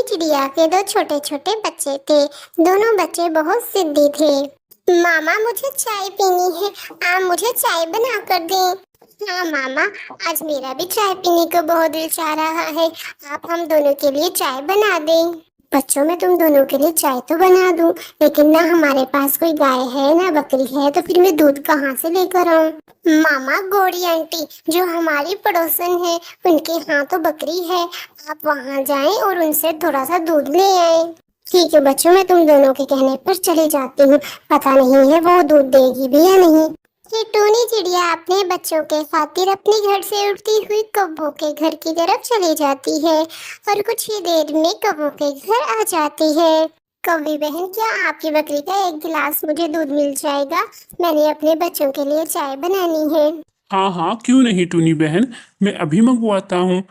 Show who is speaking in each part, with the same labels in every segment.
Speaker 1: चिड़िया के दो छोटे छोटे बच्चे थे। दोनों बच्चे बहुत जिद्दी थे। मामा मुझे चाय पीनी है, आप मुझे चाय बना कर दें। हाँ मामा, आज मेरा भी चाय पीने को बहुत दिल चाह रहा है, आप हम दोनों के लिए चाय बना दें। बच्चों, मैं तुम दोनों के लिए चाय तो बना दूं, लेकिन ना हमारे पास कोई गाय है ना बकरी है, तो फिर मैं दूध कहाँ से लेकर आऊं? मामा, गौरी आंटी जो हमारी पड़ोसन है, उनके यहाँ तो बकरी है, आप वहाँ जाएं और उनसे थोड़ा सा दूध ले आए। ठीक है बच्चों, मैं तुम दोनों के कहने पर चली जाती हूँ, पता नहीं है वो दूध देगी भी या नहीं। ये टूनी चिड़िया अपने बच्चों के खातिर अपने घर से उड़ती हुई कौवों के घर की तरफ चली जाती है और कुछ ही देर में कौवों के घर आ जाती है। कौवी बहन, क्या आपकी बकरी का एक गिलास मुझे दूध मिल जाएगा? मैंने अपने बच्चों के लिए चाय बनानी है।
Speaker 2: हाँ हाँ, क्यों नहीं टूनी बहन, मैं अभी मंगवाता हूँ।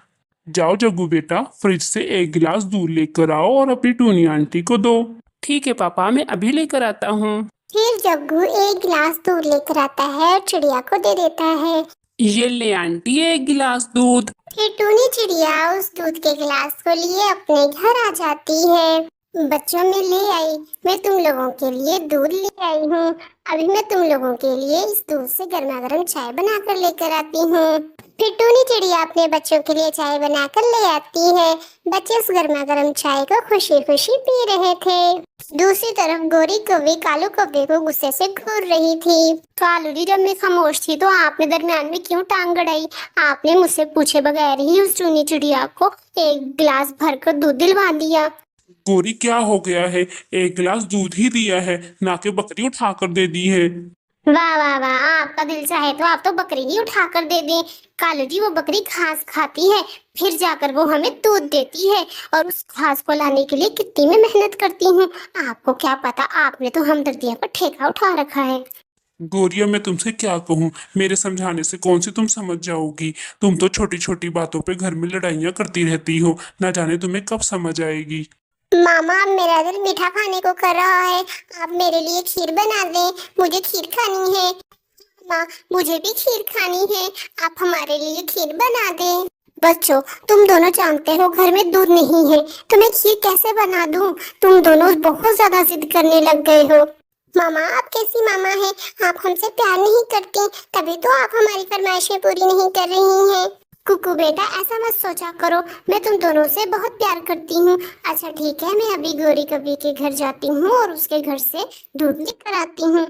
Speaker 2: जाओ जग्गू बेटा, फ्रिज से एक गिलास दूध लेकर आओ और अपनी टूनी आंटी को दो। ठीक है पापा, मैं अभी लेकर आता हूँ।
Speaker 1: फिर जग्गू एक गिलास दूध लेकर आता है और चिड़िया को दे देता है।
Speaker 2: ये ले आंटी, एक गिलास दूध।
Speaker 1: फिर टूनी चिड़िया उस दूध के गिलास को लिए अपने घर आ जाती है। बच्चों, में ले आई, मैं तुम लोगों के लिए दूध ले आई हूँ। अभी मैं तुम लोगों के लिए इस दूध से गर्मा गर्म चाय बनाकर लेकर आती हूँ। फिर टूनी चिड़िया अपने बच्चों के लिए चाय बनाकर ले आती है। बच्चे उस गर्मा गर्म चाय को खुशी खुशी पी रहे थे। दूसरी तरफ गोरी कौवी कालू कौवे को गुस्से से घूर रही थी। कालू जी, जब मैं खामोश थी तो आपने दरमियान में क्यों टांग गड़ाई? आपने मुझसे पूछे बगैर ही उस टूनी चिड़िया को एक गिलास भरकर दूध दिलवा दिया।
Speaker 2: गोरी, क्या हो गया है? एक गिलास दूध ही दिया है, ना कि बकरी उठा कर दे दी है।
Speaker 1: वाह वाह वाह, आपका दिल चाहे तो आप तो बकरी ही उठा कर दे दें। कालू जी, वो बकरी घास खाती है, फिर जाकर वो हमें दूध देती है, और उस घास को लाने के लिए कितनी मैं मेहनत करती हूँ। आपको क्या पता, आपने तो हमदर्दियों का ठेका उठा रखा है।
Speaker 2: गोरिया, मैं तुमसे क्या कहूँ, मेरे समझाने से कौन सी तुम समझ जाओगी? तुम तो छोटी छोटी बातों पे घर में लड़ाइयाँ करती रहती हो, ना जाने तुम्हें कब समझ आएगी।
Speaker 1: मामा, मेरा दिल मीठा खाने को कर रहा है, आप मेरे लिए खीर बना दें, मुझे खीर खानी है। माँ, मुझे भी खीर खानी है, आप हमारे लिए खीर बना दें। बच्चों, तुम दोनों जानते हो घर में दूध नहीं है, तो मैं खीर कैसे बना दूं? तुम दोनों बहुत ज्यादा जिद करने लग गए हो। मामा, आप कैसी मामा हैं? आप हमसे प्यार नहीं करती, तभी तो आप हमारी फरमाइशें पूरी नहीं कर रही हैं। कुकू बेटा, ऐसा मत सोचा करो, मैं तुम दोनों से बहुत प्यार करती हूँ। अच्छा ठीक है, मैं अभी गोरी कभी के घर जाती हूँ और उसके घर से दूध लेकर आती हूँ।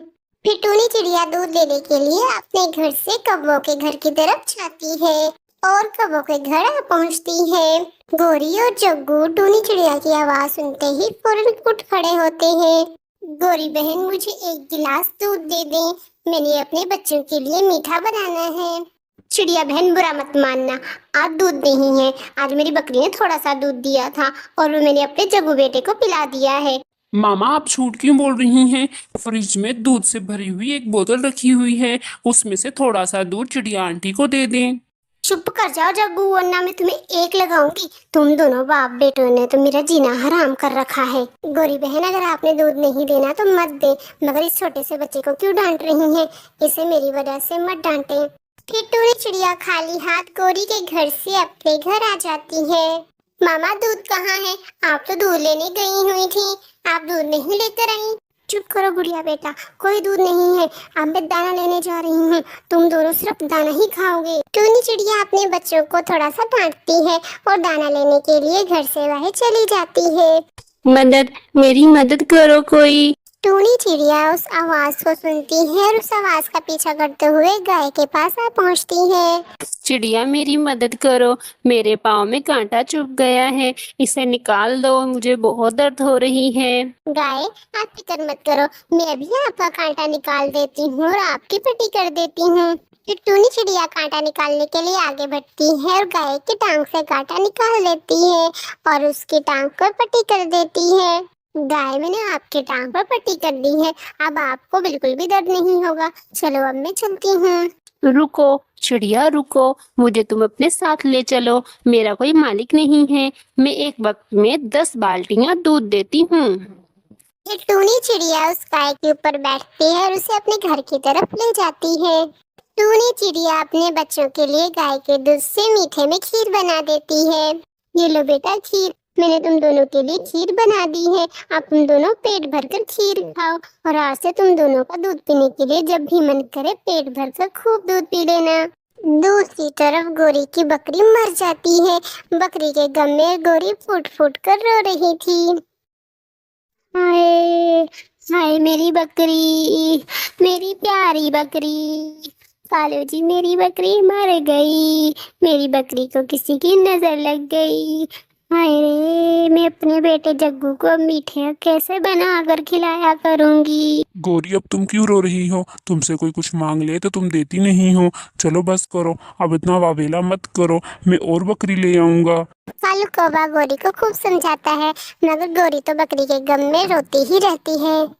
Speaker 1: फिर टूनी चिड़िया दूध लेने के लिए अपने घर से कौवों के घर की तरफ जाती है और कौवों के घर आ पहुँचती है। गोरी और जग्गू टूनी चिड़िया की आवाज सुनते ही फौरन उठ खड़े होते हैं। गोरी बहन, मुझे एक गिलास दूध दे दें, मैंने अपने बच्चों के लिए मीठा बनाना है। चिड़िया बहन, बुरा मत मानना, आज दूध नहीं है, आज मेरी बकरी ने थोड़ा सा दूध दिया था और वो मैंने अपने जग्गू बेटे को पिला दिया है।
Speaker 2: मामा, आप झूठ क्यों बोल रही हैं? फ्रिज में दूध से भरी हुई एक बोतल रखी हुई है, उसमें से थोड़ा सा दूध चिड़िया आंटी को दे दें।
Speaker 1: चुप कर जाओ जग्गू, वरना मैं तुम्हें एक लगाऊंगी। तुम दोनों बाप बेटों ने तो मेरा जीना हराम कर रखा है। गोरी बहन, अगर आपने दूध नहीं देना तो मत दे, मगर इस छोटे से बच्चे को क्यों डांट रही हैं? इसे मेरी वजह से मत डांटे। फिर टूनी चिड़िया खाली हाथ गोरी के घर से अपने घर आ जाती है। मामा, दूध कहाँ है? आप तो दूध लेने गई हुई थी, आप दूध नहीं लेकर आई। चुप करो गुड़िया बेटा, कोई दूध नहीं है, अब मैं दाना लेने जा रही हूँ, तुम दोनों सिर्फ दाना ही खाओगे। टूनी चिड़िया अपने बच्चों को थोड़ा सा डांटती है और दाना लेने के लिए घर से बाहर चली जाती है।
Speaker 3: मदद, मेरी मदद करो कोई।
Speaker 1: टूनी चिड़िया उस आवाज को सुनती है और उस आवाज का पीछा करते हुए गाय के पास आ पहुंचती है।
Speaker 3: चिड़िया, मेरी मदद करो, मेरे पाँव में कांटा चुभ गया है, इसे निकाल दो, मुझे बहुत दर्द हो रही है।
Speaker 1: गाय, आप फिक्र मत करो, मैं अभी आपका कांटा निकाल देती हूँ और आपकी पट्टी कर देती हूँ। फिर टूनी चिड़िया कांटा निकालने के लिए आगे बढ़ती है और गाय की टांग से कांटा निकाल लेती है और उसकी टांग पर पट्टी कर देती है। गाय, मैंने आपके टांग पर पट्टी कर दी है, अब आपको बिल्कुल भी दर्द नहीं होगा। चलो अब मैं चलती हूँ।
Speaker 3: रुको चिड़िया, रुको, मुझे तुम अपने साथ ले चलो, मेरा कोई मालिक नहीं है, मैं एक वक्त में 10 बाल्टियां दूध देती हूँ।
Speaker 1: फिर टूनी चिड़िया उस गाय के ऊपर बैठती है और उसे अपने घर की तरफ ले जाती है। टूनी चिड़िया अपने बच्चों के लिए गाय के दूध से मीठे में खीर बना देती है। ये लो बेटा खीर, मैंने तुम दोनों के लिए खीर बना दी है। अब तुम दोनों पेट भरकर खीर खाओ और आज से तुम दोनों का दूध पीने के लिए जब भी मन करे पेट भरकर खूब दूध पी लेना। दूसरी तरफ गोरी की बकरी मर जाती है। बकरी के गम में गोरी फूट फूट कर रो रही थी। हाय हाय मेरी बकरी, मेरी प्यारी बकरी। कालू जी मेरी बकरी मर गई, मेरी बकरी को किसी की नजर लग गई। हाय रे, मैं अपने बेटे जग्गू को मीठे कैसे बना कर खिलाया करूंगी।
Speaker 2: गौरी अब तुम क्यों रो रही हो? तुमसे कोई कुछ मांग ले तो तुम देती नहीं हो। चलो बस करो, अब इतना वावेला मत करो, मैं और बकरी ले आऊंगा।
Speaker 1: कालू कौवा गोरी को खूब समझाता है, मगर गोरी तो बकरी के गम में रोती ही रहती है।